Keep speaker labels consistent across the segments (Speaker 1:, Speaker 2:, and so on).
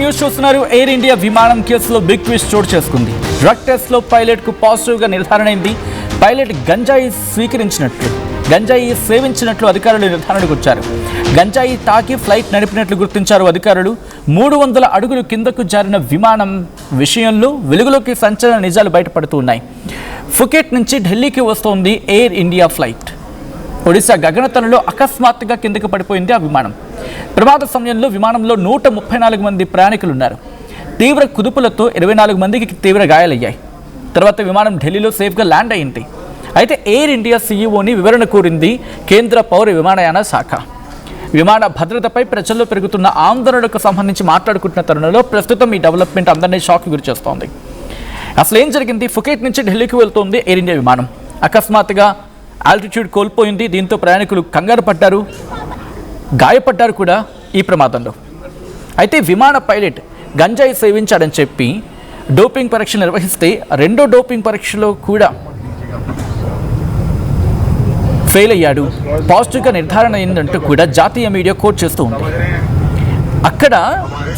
Speaker 1: News చూస్తున్నారు. Air India విమానం కేసులో బిగ్ ట్విస్ట్ చోటు చేసుకుంది. డ్రగ్ టెస్ట్లో పైలట్కు పాజిటివ్గా నిర్ధారణ అయింది. పైలట్ గంజాయి సేవించినట్లు అధికారులు నిర్ధారణకు వచ్చారు. గంజాయి తాకి ఫ్లైట్ నడిపినట్లు గుర్తించారు అధికారులు. 300 అడుగులు కిందకు జారిన విమానం విషయంలో వెలుగులోకి సంచలన నిజాలు బయటపడుతూ ఉన్నాయి. ఫుకెట్ నుంచి ఢిల్లీకి వస్తోంది ఎయిర్ ఇండియా ఫ్లైట్. ఒడిశా గగనతలంలో అకస్మాత్తుగా కిందకు పడిపోయింది ఆ విమానం. ప్రమాద సమయంలో విమానంలో 134 మంది ప్రయాణికులున్నారు. తీవ్ర కుదుపులతో 24 మందికి తీవ్ర గాయాలయ్యాయి. తర్వాత విమానం ఢిల్లీలో సేఫ్గా ల్యాండ్ అయింది. అయితే ఎయిర్ ఇండియా సీఈఓని వివరణ కోరింది కేంద్ర పౌర విమానయాన శాఖ. విమాన భద్రతపై ప్రజల్లో పెరుగుతున్న ఆందోళనకు సంబంధించి మాట్లాడుకుంటున్న తరుణంలో ప్రస్తుతం ఈ డెవలప్మెంట్ అందరినీ షాక్ గురి చేస్తోంది. అసలు ఏం జరిగింది? ఫుకెట్ నుంచి ఢిల్లీకి వెళ్తోంది ఎయిర్ ఇండియా విమానం. అకస్మాత్తుగా ఆల్టిట్యూడ్ కోల్పోయింది. దీంతో ప్రయాణికులు కంగారు పడ్డారు, గాయపడ్డారు కూడా ఈ ప్రమాదంలో. అయితే విమాన పైలట్ గంజాయి సేవించాడని చెప్పి డోపింగ్ పరీక్ష నిర్వహిస్తే రెండో డోపింగ్ పరీక్షలో కూడా ఫెయిల్ అయ్యాడు. పాజిటివ్గా నిర్ధారణ అయిందంటూ కూడా జాతీయ మీడియా కోట్ చేస్తూ ఉంది. అక్కడ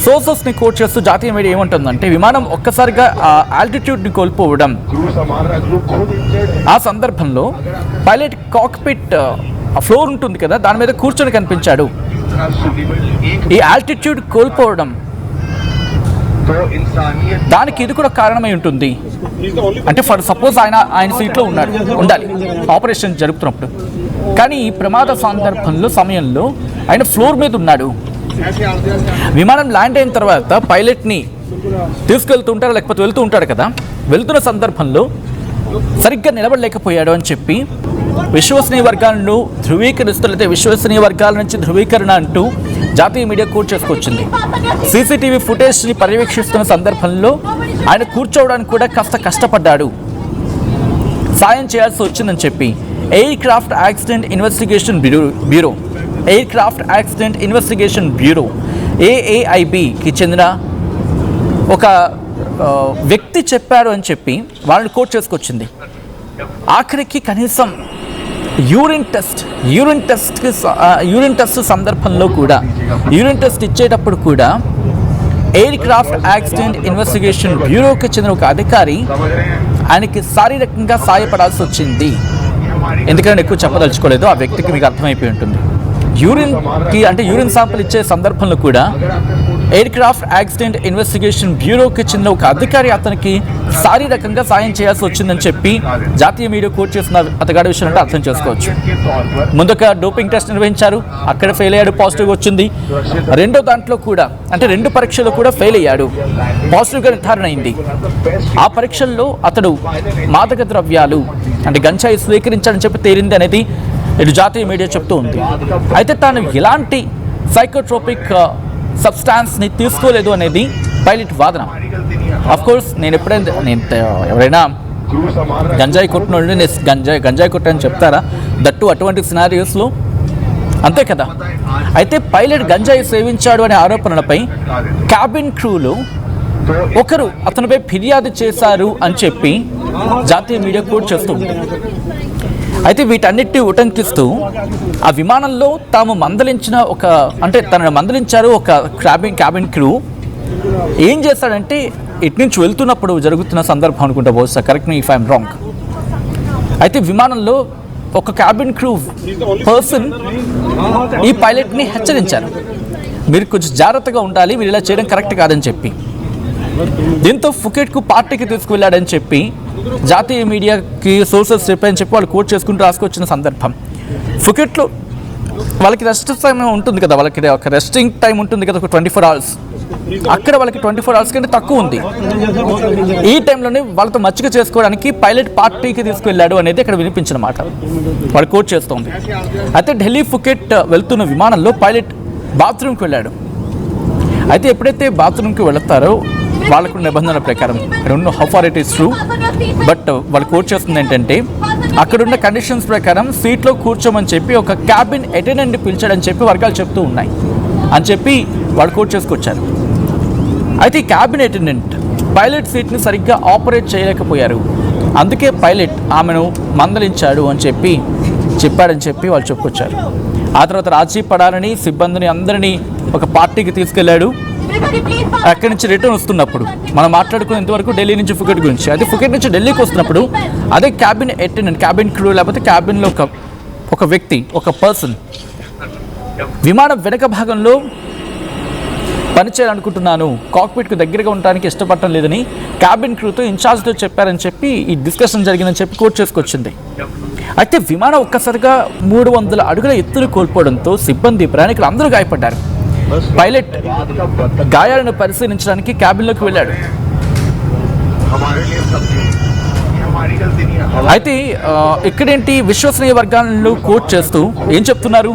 Speaker 1: సోర్సెస్ని కోట్ చేస్తూ జాతీయ మీడియా ఏమంటుందంటే, విమానం ఒక్కసారిగా ఆల్టిట్యూడ్ని కోల్పోవడం, ఆ సందర్భంలో పైలట్ కాక్పిట్ ఫ్లోర్ ఉంటుంది కదా, దాని మీద కూర్చొని కనిపించాడు. ఈ ఆల్టిట్యూడ్ కోల్పోవడం దానికి ఇది కూడా కారణమై ఉంటుంది. అంటే ఫర్ సపోజ్ ఆయన సీట్లో ఉండాలి ఆపరేషన్ జరుపుతున్నప్పుడు, కానీ ఈ ప్రమాద సమయంలో ఆయన ఫ్లోర్ మీద ఉన్నాడు. విమానం ల్యాండ్ అయిన తర్వాత పైలట్ని తీసుకెళ్తుంటారు, లేకపోతే వెళ్తూ ఉంటాడు కదా, వెళ్తున్న సందర్భంలో సరిగ్గా నిలబడలేకపోయాడు అని చెప్పి విశ్వసనీయ వర్గాలను ధృవీకరిస్తున్నట్లయితే విశ్వసనీయ వర్గాల నుంచి ధృవీకరణ అంటూ జాతీయ మీడియా కోట్ చేసుకొచ్చింది. సీసీటీవీ ఫుటేజ్ని పర్యవేక్షిస్తున్న సందర్భంలో ఆయన కూర్చోవడానికి కూడా కాస్త కష్టపడ్డాడు, సాయం చేయాల్సి వచ్చిందని చెప్పి aircraft accident investigation bureau AAIBకి చెందిన ఒక వ్యక్తి చెప్పాడు అని చెప్పి వాళ్ళని కోట్ చేసుకొచ్చింది. ఆఖరికి కనీసం యూరిన్ టెస్ట్ సందర్భంలో కూడా, యూరిన్ టెస్ట్ ఇచ్చేటప్పుడు కూడా ఎయిర్ క్రాఫ్ట్ యాక్సిడెంట్ ఇన్వెస్టిగేషన్ బ్యూరోకి చెందిన ఒక అధికారి ఆయనకి శారీరకంగా సాయపడాల్సి వచ్చింది. ఎందుకంటే ఎక్కువ చెప్పదలుచుకోలేదు, ఆ వ్యక్తికి మీకు అర్థమైపోయి ఉంటుంది. యూరిన్ శాంపుల్ ఇచ్చే సందర్భంలో కూడా ఎయిర్ క్రాఫ్ట్ యాక్సిడెంట్ ఇన్వెస్టిగేషన్ బ్యూరోకి చెందిన ఒక అధికారి అతనికి శారీరకంగా సాయం చేయాల్సి వచ్చిందని చెప్పి జాతీయ మీడియా కోట్ చేసిన అతగాడి విషయం అంటే అర్థం చేసుకోవచ్చు. ముందుగా డోపింగ్ టెస్ట్ నిర్వహించారు, అక్కడ ఫెయిల్ అయ్యాడు, పాజిటివ్ వచ్చింది. రెండో దాంట్లో కూడా, అంటే 2 పరీక్షలు కూడా ఫెయిల్ అయ్యాడు, పాజిటివ్గా నిర్ధారణ అయింది. ఆ పరీక్షల్లో అతడు మాదక ద్రవ్యాలు అంటే గంజాయి స్వీకరించాడని చెప్పి తేలింది అనేది ఇటు జాతీయ మీడియా చెప్తూ ఉంది. అయితే తాను ఎలాంటి సైకోట్రోపిక్ సబ్స్టాన్స్ని తీసుకోలేదు అనేది పైలట్ వాదన. అఫ్కోర్స్ ఎవరైనా గంజాయి కొట్టినోడిని నేను గంజాయి కొట్టానని చెప్తారా? దట్టు అటువంటి సినారియోస్లో, అంతే కదా. అయితే పైలట్ గంజాయి సేవించాడు అనే ఆరోపణలపై క్యాబిన్ క్రూలో ఒకరు అతనిపై ఫిర్యాదు చేశారు అని చెప్పి జాతీయ మీడియా కోట్ చేస్తుంది. అయితే వీటన్నిటిని ఉటంకిస్తూ ఆ విమానంలో తనను మందలించారు ఒక క్యాబిన్ క్రూ. ఏం చేస్తాడంటే, ఇటు నుంచి వెళ్తున్నప్పుడు జరుగుతున్న సందర్భం అనుకుంటా, బహుశా correct me if I'm wrong. అయితే విమానంలో ఒక క్యాబిన్ క్రూ పర్సన్ ఈ పైలట్ని హెచ్చరించారు, మీరు కొంచెం జాగ్రత్తగా ఉండాలి, మీరు ఇలా చేయడం కరెక్ట్ కాదని చెప్పి. దీంతో ఫుకెట్కు పార్టీకి తీసుకువెళ్ళాడని చెప్పి జాతీయ మీడియాకి సోర్సెస్ చెప్పని చెప్పి వాళ్ళు కోట్ చేసుకుంటూ రాసుకొచ్చిన సందర్భం. ఫుకెట్లో వాళ్ళకి రెస్ట్ టైం ఉంటుంది కదా, వాళ్ళకి ఒక రెస్టింగ్ టైం ఉంటుంది కదా, ఒక 24 hours. అక్కడ వాళ్ళకి 24 hours కంటే తక్కువ ఉంది. ఈ టైంలోనే వాళ్ళతో మచ్చిక చేసుకోవడానికి పైలట్ పార్టీకి తీసుకువెళ్ళాడు అనేది అక్కడ వినిపించిన మాట, వాళ్ళు కోట్ చేస్తోంది. అయితే ఢిల్లీ ఫుకెట్ వెళ్తున్న విమానంలో పైలట్ బాత్రూమ్కి వెళ్ళాడు. అయితే ఎప్పుడైతే బాత్రూమ్కి వెళతారో వాళ్ళకు నిబంధనల ప్రకారం, I don't know how far it is true, but వాళ్ళు కోట్ చేస్తుంది ఏంటంటే, అక్కడున్న కండిషన్స్ ప్రకారం సీట్లో కూర్చోమని చెప్పి ఒక క్యాబిన్ అటెండెంట్ని పిలిచాడని చెప్పి వర్గాలు చెప్తూ ఉన్నాయి అని చెప్పి వాళ్ళు కోట్ చేసుకొచ్చారు. అయితే ఈ క్యాబిన్ అటెండెంట్ పైలట్ సీట్ని సరిగ్గా ఆపరేట్ చేయలేకపోయారు, అందుకే పైలట్ ఆమెను మందలించాడు అని చెప్పాడని చెప్పి వాళ్ళు చెప్పుకొచ్చారు. ఆ తర్వాత రాజీ పడాలని సిబ్బందిని అందరినీ ఒక పార్టీకి తీసుకెళ్లాడు. అక్కడి నుంచి రిటర్న్ వస్తున్నప్పుడు మనం మాట్లాడుకునేంత వరకు ఢిల్లీ నుంచి ఫుకెట్ గురించి, అది ఫుకెట్ నుంచి ఢిల్లీకి వస్తున్నప్పుడు అదే క్యాబిన్ అటెండెంట్, క్యాబిన్ క్రూ లేకపోతే క్యాబిన్లో ఒక వ్యక్తి, ఒక పర్సన్ విమానం వెనక భాగంలో పనిచేయాలనుకుంటున్నాను, కాక్పిట్కు దగ్గరగా ఉండడానికి ఇష్టపడటం లేదని క్యాబిన్ క్రూతో ఇన్ఛార్జ్తో చెప్పారని చెప్పి ఈ డిస్కషన్ జరిగిందని చెప్పి కోట్ చేసుకొచ్చింది. అయితే విమానం ఒక్కసారిగా 300 అడుగుల ఎత్తును కోల్పోవడంతో సిబ్బంది, ప్రయాణికులు అందరూ గాయపడ్డారు. పైలట్ గాయాలను పరిశీలించడానికి క్యాబిన్లోకి వెళ్ళాడు. అయితే ఇక్కడేంటి, విశ్వసనీయ వర్గాలను కోట్ చేస్తూ ఏం చెప్తున్నారు,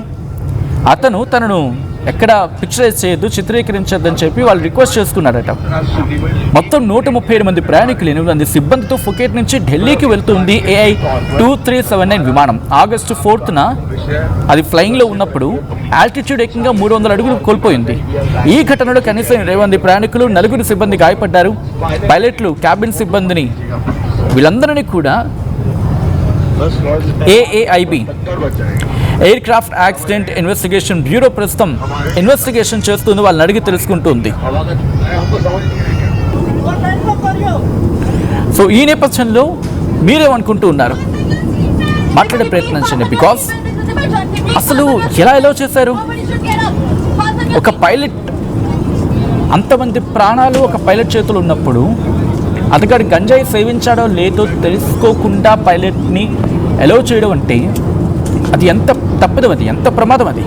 Speaker 1: అతను తనను ఎక్కడ పిక్చరైజ్ చేయొద్దు, చిత్రీకరించొద్దని చెప్పి వాళ్ళు రిక్వెస్ట్ చేసుకున్నారట. మొత్తం 137 మంది ప్రయాణికులు, 8 మంది సిబ్బందితో ఫుకెట్ నుంచి ఢిల్లీకి వెళ్తుంది AI 2379 విమానం. ఆగస్టు 4న అది ఫ్లయింగ్లో ఉన్నప్పుడు ఆల్టిట్యూడ్ ఏకంగా 300 అడుగులు కోల్పోయింది. ఈ ఘటనలో కనీసం 20 మంది ప్రయాణికులు, 4 సిబ్బంది గాయపడ్డారు. పైలట్లు, క్యాబిన్ సిబ్బందిని వీళ్ళందరినీ కూడా AAIB air craft accident investigation bureau ప్రస్తుతం ఇన్వెస్టిగేషన్ చేస్తుంది, వాళ్ళని అడిగి తెలుసుకుంటుంది. సో ఈ నేపథ్యంలో మీరేమనుకుంటూ ఉన్నారు, మాట్లాడే ప్రయత్నించండి. బికాస్ అసలు ఎలా చేశారు, ఒక పైలట్, అంతమంది ప్రాణాలు ఒక పైలట్ చేతులు ఉన్నప్పుడు అతగాడు గంజాయి సేవించాడో లేదో తెలుసుకోకుండా పైలట్ని అలౌ చేయడం అంటే అది ఎంత తప్పదు, అది ఎంత ప్రమాదం, అది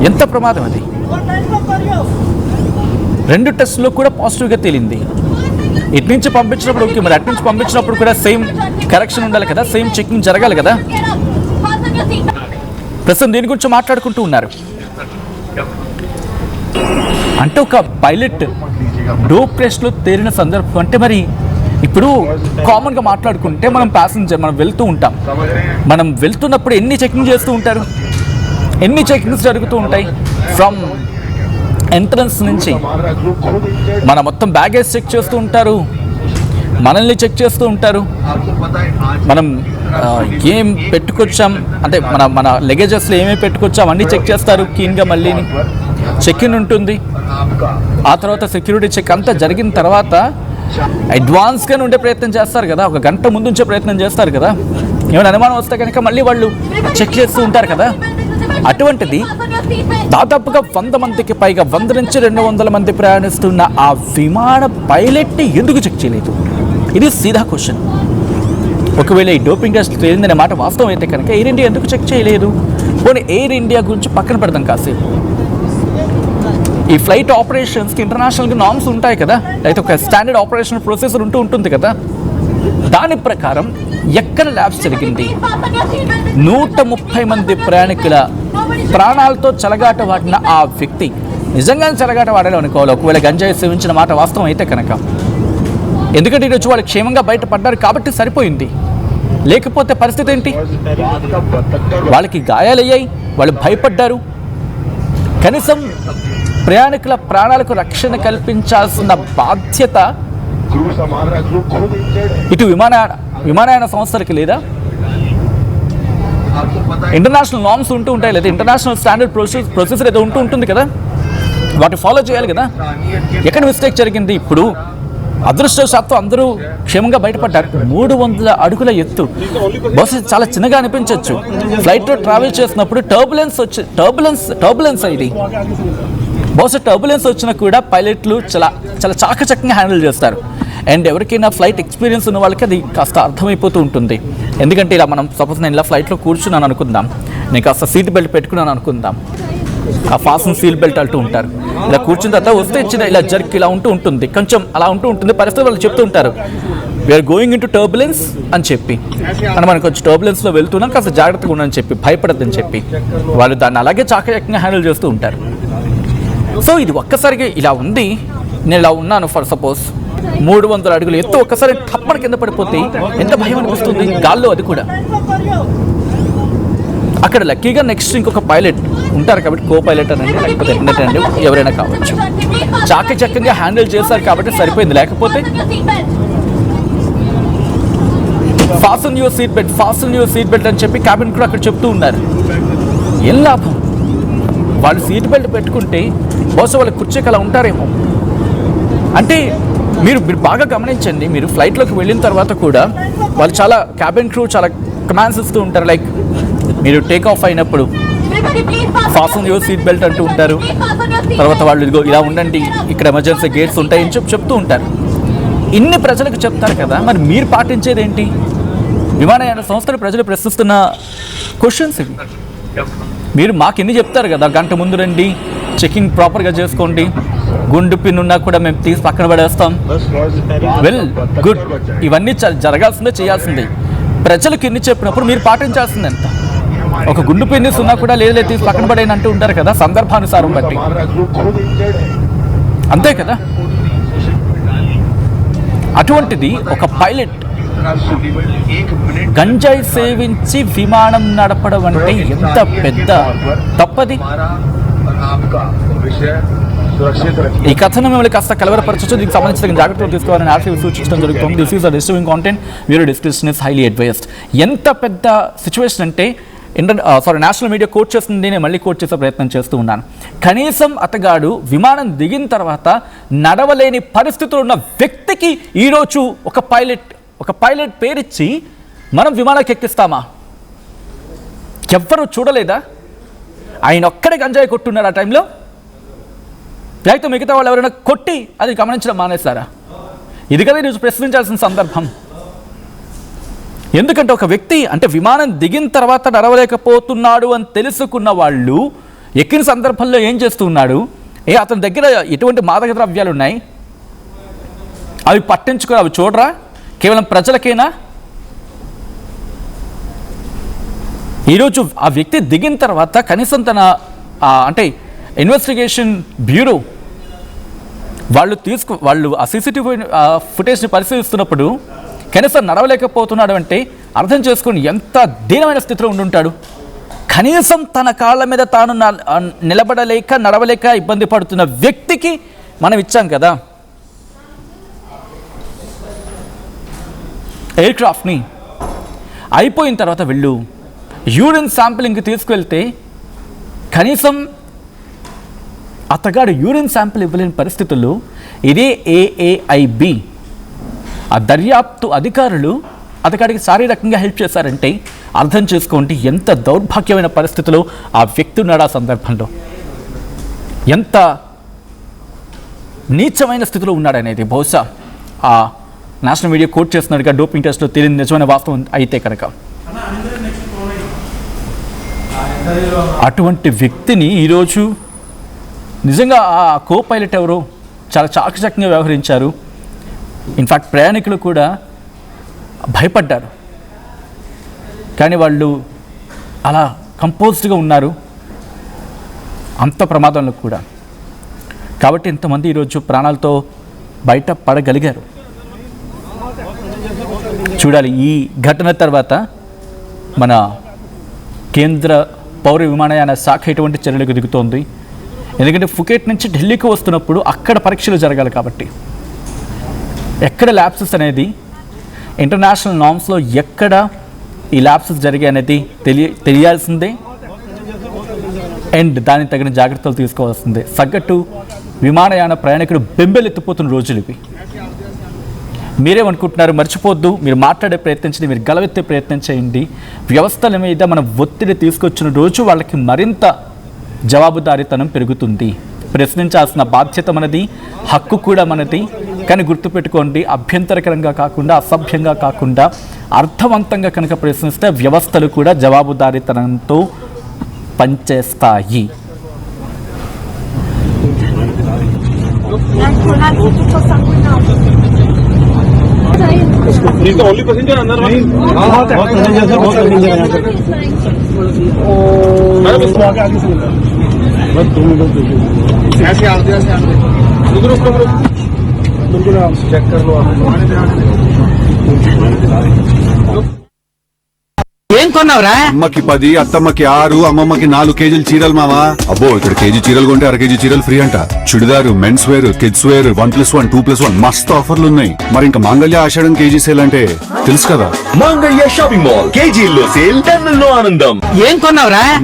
Speaker 1: ఎంత ప్రమాదం. అది 2 టెస్టుల్లో కూడా పాజిటివ్గా తేలింది. ఇటు నుంచి పంపించినప్పుడు ఓకే, మరి అటు నుంచి పంపించినప్పుడు కూడా సేమ్ కరెక్షన్ ఉండాలి కదా, సేమ్ చెకింగ్ జరగాలి కదా. ప్రస్తుతం దీని గురించి మాట్లాడుకుంటూ ఉన్నారు. అంటే ఒక పైలట్ డోప్ టెస్ట్లో తేలిన సందర్భం అంటే, మరి ఇప్పుడు కామన్గా మాట్లాడుకుంటే మనం ప్యాసింజర్, మనం వెళ్తూ ఉంటాం, మనం వెళ్తున్నప్పుడు ఎన్ని చెకింగ్ చేస్తూ ఉంటారు, ఎన్ని చెకింగ్స్ జరుగుతూ ఉంటాయి. ఫ్రమ్ ఎంట్రన్స్ నుంచి మన మొత్తం బ్యాగేజ్ చెక్ చేస్తూ ఉంటారు, మనల్ని చెక్ చేస్తూ ఉంటారు, మనం ఏం పెట్టుకొచ్చాం అంటే మన లగేజెస్లో ఏమేమి పెట్టుకొచ్చాం అన్నీ చెక్ చేస్తారు క్లీన్గా. మళ్ళీ చెక్ ఇన్ ఉంటుంది, ఆ తర్వాత సెక్యూరిటీ చెక్ అంతా జరిగిన తర్వాత అడ్వాన్స్గానే ఉండే ప్రయత్నం చేస్తారు కదా, ఒక గంట ముందు ఉంచే ప్రయత్నం చేస్తారు కదా. ఏమైనా అనుమానం వస్తే కనుక మళ్ళీ వాళ్ళు చెక్ చేస్తూ ఉంటారు కదా. అటువంటిది దాదాపుగా 100 మందికి పైగా, 100 నుంచి 200 మంది ప్రయాణిస్తున్న ఆ విమాన పైలట్ని ఎందుకు చెక్ చేయలేదు, ఇది సీదా క్వశ్చన్. ఒకవేళ ఈ డోపింగ్ టెస్ట్ తేలిందనే మాట వాస్తవం అయితే కనుక ఎయిర్ ఇండియా ఎందుకు చెక్ చేయలేదు? పోనీ ఎయిర్ ఇండియా గురించి పక్కన పెడదాం కాసేపు. ఈ ఫ్లైట్ ఆపరేషన్స్కి ఇంటర్నేషనల్గా నామ్స్ ఉంటాయి కదా, అయితే ఒక స్టాండర్డ్ ఆపరేషన్ ప్రొసీజర్ ఉంటుంది కదా. దాని ప్రకారం ఎక్కడ ల్యాబ్స్ జరిగింది, 130 మంది ప్రయాణికుల ప్రాణాలతో చెలగాట వాడిన ఆ వ్యక్తి నిజంగానే చెలగాట వాడాలి అనుకోవాలి, ఒకవేళ గంజాయి సేవించిన మాట వాస్తవం అయితే కనుక. ఎందుకంటే ఈరోజు వాళ్ళు క్షేమంగా బయటపడ్డారు కాబట్టి సరిపోయింది. లేకపోతే పరిస్థితి ఏంటి, వాళ్ళకి గాయాలయ్యాయి, వాళ్ళు భయపడ్డారు. కనీసం ప్రయాణికుల ప్రాణాలకు రక్షణ కల్పించాల్సిన బాధ్యత ఇటు విమానయాన సంస్థలకి లేదా? ఇంటర్నేషనల్ నామ్స్ ఉంటాయి లేదా, ఇంటర్నేషనల్ స్టాండర్డ్ ప్రొసీజర్ ఏదో ఉంటుంది కదా, వాటిని ఫాలో చేయాలి కదా. ఎక్కడ మిస్టేక్ జరిగింది? ఇప్పుడు అదృష్టవశాత్తు అందరూ క్షేమంగా బయటపడ్డారు. 300 అడుగుల ఎత్తు, బహుశా చాలా చిన్నగా అనిపించవచ్చు. ఫ్లైట్లో ట్రావెల్ చేసినప్పుడు టర్బులెన్స్ ఇది, బహుశా టర్బులెన్స్ వచ్చినా కూడా పైలట్లు చాలా చాకచక్యంగా హ్యాండిల్ చేస్తారు. అండ్ ఎవరికైనా ఫ్లైట్ ఎక్స్పీరియన్స్ ఉన్న వాళ్ళకి అది కాస్త అర్థమైపోతూ ఉంటుంది. ఎందుకంటే ఇలా మనం సపోజ్ నేను ఇలా ఫ్లైట్లో కూర్చున్నాను అనుకుందాం, నేను కాస్త సీట్ బెల్ట్ పెట్టుకున్నాను అనుకుందాం, ఆ ఫాస్టన్ సీట్ బెల్ట్ అంటూ ఉంటారు. ఇలా కూర్చున్న తర్వాత వస్తే ఇలా జర్క్ ఇలా ఉంటుంది, కొంచెం అలా ఉంటుంది. పరిస్థితి వాళ్ళు చెప్తూ ఉంటారు, we are going into turbulence అని చెప్పి, అని మనకు కొంచెం టర్బులెన్స్లో వెళ్తున్నాం, కాస్త జాగ్రత్తగా ఉండని చెప్పి, భయపడద్దని చెప్పి వాళ్ళు దాన్ని అలాగే చాకచక్యంగా హ్యాండిల్ చేస్తూ ఉంటారు. సో ఇది ఒక్కసారిగా ఇలా ఉంది, నేను ఇలా ఉన్నాను ఫర్ సపోజ్ 300 అడుగులు ఎత్తు, ఒక్కసారి టప్పన కింద పడిపోతే ఎంత భయం అనిపిస్తుంది గాల్లో, అది కూడా. అక్కడ లక్కీగా నెక్స్ట్ ఇంకొక పైలట్ ఉంటారు కాబట్టి, కో పైలట్ అనండి లేకపోతే అటెండెంట్ అండి, ఎవరైనా కావచ్చు, చాకచక్యంగా హ్యాండిల్ చేస్తారు కాబట్టి సరిపోయింది. లేకపోతే ఫాస్టన్ యువర్ సీట్ బెల్ట్ అని చెప్పి క్యాబిన్ కూడా అక్కడ చెప్తూ ఉన్నారు. ఏం లాభం? వాళ్ళు సీట్ బెల్ట్ పెట్టుకుంటే బహుశా వాళ్ళ కుర్చీకి అలా ఉంటారేమో. అంటే మీరు బాగా గమనించండి, మీరు ఫ్లైట్లోకి వెళ్ళిన తర్వాత కూడా వాళ్ళు చాలా క్యాబిన్ క్రూ చాలా కమాండ్స్ ఇస్తూ ఉంటారు. లైక్ మీరు టేక్ ఆఫ్ అయినప్పుడు ఫాస్టన్ యువర్ సీట్ బెల్ట్ అంటూ ఉంటారు. తర్వాత వాళ్ళు ఇదిగో ఇలా ఉండండి, ఇక్కడ ఎమర్జెన్సీ గేట్స్ ఉంటాయని చెప్తూ ఉంటారు. ఇన్ని ప్రజలకు చెప్తారు కదా, మరి మీరు పాటించేది ఏంటి? విమానయాన సంస్థలు ప్రజలు ప్రశ్నిస్తున్న క్వశ్చన్స్ ఇవి. మీరు మాకు ఎన్ని చెప్తారు కదా, గంట ముందు రండి, చెకింగ్ ప్రాపర్గా చేసుకోండి, గుండు పిన్ ఉన్నా కూడా మేము తీసి పక్కన పడేస్తాం. వెల్ గుడ్, ఇవన్నీ జరగాల్సిందే, చేయాల్సిందే. ప్రజలకు ఎన్ని చెప్పినప్పుడు మీరు పాటించాల్సింది ఎంత? ఒక గుండు పిన్నిస్ ఉన్నా కూడా లేదు తీసి పక్కన పడేయని అంటూ ఉంటారు కదా, సందర్భానుసారం బట్టి. అంతే కదా. అటువంటిది ఒక పైలట్ గంజాయి సేవించి విమానం నడపడం అంటే ఎంత పెద్ద తప్పది. ఈ కథను మిమ్మల్ని కాస్త కలవరపరచవచ్చు. దీనికి సంబంధించిన జాగ్రత్తలు తీసుకోవాలని ఆర్టీవీ సూచించడం జరుగుతుంది. This is the disturbing content, మీరు డిస్క్రిప్షన్ ఇస్ హైలీ అడ్వైస్డ్. ఎంత పెద్ద సిచ్యువేషన్ అంటే నేషనల్ మీడియా కోట్ చేస్తుంది, నేను మళ్ళీ కోట్ చేసే ప్రయత్నం చేస్తూ ఉన్నాను. కనీసం అతగాడు విమానం దిగిన తర్వాత నడవలేని పరిస్థితులు ఉన్న వ్యక్తికి ఈరోజు ఒక పైలట్ పేరిచ్చి మనం విమానానికి ఎక్కిస్తామా? ఎవ్వరూ చూడలేదా? ఆయన ఒక్కడే గంజాయి కొట్టున్నారు ఆ టైంలో, లేకపోతే మిగతా వాళ్ళు ఎవరైనా కొట్టి అది గమనించడం మానేస్తారా? ఇది కదా ఈరోజు ప్రశ్నించాల్సిన సందర్భం. ఎందుకంటే ఒక వ్యక్తి అంటే విమానం దిగిన తర్వాత నడవలేకపోతున్నాడు అని తెలుసుకున్న వాళ్ళు ఎక్కిన సందర్భంలో ఏం చేస్తున్నాడు? అతని దగ్గర ఎటువంటి మాదక ద్రవ్యాలు ఉన్నాయి, అవి పట్టించుకొని అవి చూడరా? కేవలం ప్రజలకేనా? ఈరోజు ఆ వ్యక్తి దిగిన తర్వాత కనీసం తన అంటే ఇన్వెస్టిగేషన్ బ్యూరో వాళ్ళు ఆ సీసీటీవీ ఫుటేజ్ని పరిశీలిస్తున్నప్పుడు కనీసం నడవలేకపోతున్నాడు అంటే అర్థం చేసుకుని ఎంత దీనమైన స్థితిలో ఉండుంటాడు. కనీసం తన కాళ్ళ మీద తాను నిలబడలేక నడవలేక ఇబ్బంది పడుతున్న వ్యక్తికి మనం ఇచ్చాం కదా ఎయిర్ క్రాఫ్ట్ని. అయిపోయిన తర్వాత వెళ్ళు యూరిన్ శాంపిలింగ్కి తీసుకువెళ్తే కనీసం అతగాడు యూరిన్ శాంపిల్ ఇవ్వలేని పరిస్థితుల్లో ఇదే AAIB ఆ దర్యాప్తు అధికారులు అతగాడికి శారీరకంగా హెల్ప్ చేశారంటే అర్థం చేసుకోండి ఎంత దౌర్భాగ్యమైన పరిస్థితిలో ఆ వ్యక్తి ఉన్నాడు. ఆ సందర్భంలో ఎంత నీచమైన స్థితిలో ఉన్నాడనేది బహుశా ఆ నేషనల్ మీడియా కోట్ చేస్తున్నట్టుగా డోపింగ్ టెస్ట్లో తెలియని నిజమైన వాస్తవం అయితే కనుక అటువంటి వ్యక్తిని ఈరోజు నిజంగా ఆ కో పైలట్ ఎవరో చాలా చాకచక్యంగా వ్యవహరించారు. ఇన్ఫ్యాక్ట్ ప్రయాణికులు కూడా భయపడ్డారు, కానీ వాళ్ళు అలా కంపోజ్డ్గా ఉన్నారు అంత ప్రమాదంలో కూడా. కాబట్టి ఇంతమంది ఈరోజు ప్రాణాలతో బయట పడగలిగారు. చూడాలి ఈ ఘటన తర్వాత మన కేంద్ర పౌర విమానయాన శాఖ ఎటువంటి చర్యలకు దిగుతోంది. ఎందుకంటే ఫుకెట్ నుంచి ఢిల్లీకి వస్తున్నప్పుడు అక్కడ పరీక్షలు జరగాలి కాబట్టి ఎక్కడ ల్యాప్సెస్ అనేది ఇంటర్నేషనల్ నార్మ్స్లో ఎక్కడ ఈ ల్యాప్సెస్ జరిగాయి అనేది తెలియాల్సిందే. అండ్ దానికి తగిన జాగ్రత్తలు తీసుకోవాల్సిందే. సగటు విమానయాన ప్రయాణికుడు బెంబెలెత్తిపోతున్న రోజులు ఇవి. మీరేమనుకుంటున్నారు? మర్చిపోద్దు, మీరు మాట్లాడే ప్రయత్నించండి, మీరు గలవెత్తే ప్రయత్నం చేయండి. వ్యవస్థల మీద మనం ఒత్తిడి తీసుకొచ్చిన రోజు వాళ్ళకి మరింత జవాబుదారీతనం పెరుగుతుంది. ప్రశ్నించాల్సిన బాధ్యత మనది, హక్కు కూడా మనది. కానీ గుర్తుపెట్టుకోండి, అభ్యంతరకరంగా కాకుండా అసభ్యంగా కాకుండా అర్థవంతంగా కనుక ప్రశ్నిస్తే వ్యవస్థలు కూడా జవాబుదారీతనంతో పనిచేస్తాయి.
Speaker 2: He's the only passenger under one. बहुत पैसेंजर्स हैं, बहुत पैसेंजर हैं यहाँ पे। मैडम इसको आगे आगे से बस 2 मिनट देखिए। ऐसे आगे रुको बिल्कुल आप चेक कर लो
Speaker 3: ఏం కొన్నావురా?
Speaker 4: అమ్మకి 10, అత్తమ్మకి 6, అమ్మమ్మకి 4 కేజీలు చీరలు మావా. అబ్బో ఇక్కడ కేజీ చీరలు కొంటే అర కేజీ చీరలు ఫ్రీ అంట. Churidar, men's wear, kids wear 1+1, 2+1 మస్తు ఆఫర్లు ఉన్నాయి. మరి ఇంకా మాంగళ్య ఆషాఢం కేజీ సేల్ అంటే తెలుసు కదా.
Speaker 5: మాంగళ్య షాపింగ్ మాల్ కేజీల్లో సేల్, టన్నుల్లో ఆనందం.
Speaker 3: ఏం కొన్నావురా?